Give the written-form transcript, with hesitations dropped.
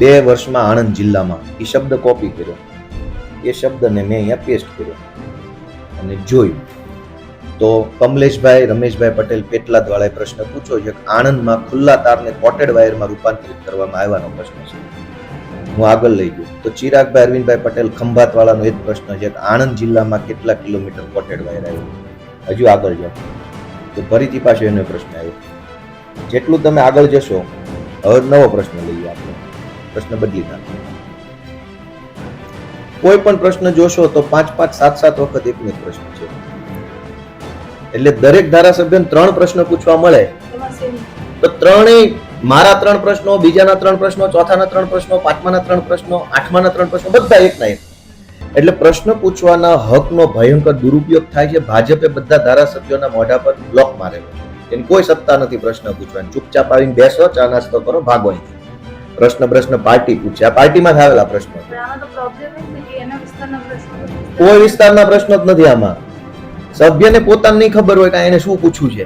2 વર્ષમાં આણંદ જિલ્લામાં એ શબ્દ કોપી કર્યો, એ શબ્દને મેં અહીંયા પેસ્ટ કર્યો અને જોયું તો કમલેશભાઈ રમેશભાઈ પટેલ પેટલાદ વાળાએ પ્રશ્ન પૂછ્યો છે કે આણંદમાં ખુલ્લા તારને કોટેડ વાયરમાં રૂપાંતરિત કરવામાં આવ્યાનો પ્રશ્ન છે. હું આગળ લઈ ગયો તો ચિરાગભાઈ અરવિંદભાઈ પટેલ ખંભાત વાળાનો એ જ પ્રશ્ન છે કે આણંદ જિલ્લામાં કેટલા કિલોમીટર કોટેડ વાયર આવ્યું. હજુ આગળ જાઓ તો ફરીથી પાછો એનો પ્રશ્ન આવ્યો. જેટલું તમે આગળ જશો હવે નવો પ્રશ્ન લઈએ આપણે, પ્રશ્ન બદલી નાખો. કોઈ પણ પ્રશ્ન જોશો તો 5-5, 7-7 વખત એકનો જ પ્રશ્ન છે. એટલે દરેક ધારાસભ્યને 3 પ્રશ્ન પૂછવા મળે તો ત્રણેય મારા 3 પ્રશ્નો, બીજાના 3 પ્રશ્નો, ચોથાના 3 પ્રશ્નો, પાંચમાના 3 પ્રશ્નો, આઠમાના 3 પ્રશ્નો, બધા એકના એક. એટલે પ્રશ્ન પૂછવાના હકનો ભયંકર દુરુપયોગ થાય છે. ભાજપે બધા ધારાસભ્યોના મોઢા પર બ્લોક મારેલો છે. એની કોઈ સત્તા નથી પ્રશ્ન પૂછવાની. ચૂપચાપ આવીને બેસો, ચા નાસ્તો કરો, ભાગો અહીંથી. પ્રશ્ન પાર્ટી પૂછે. આ પાર્ટીમાં આવેલા પ્રશ્નો કોઈ વિસ્તારના પ્રશ્નો જ નથી આમાં. સભ્યને પોતાને નહીં ખબર હોય કે એને શું પૂછવું છે.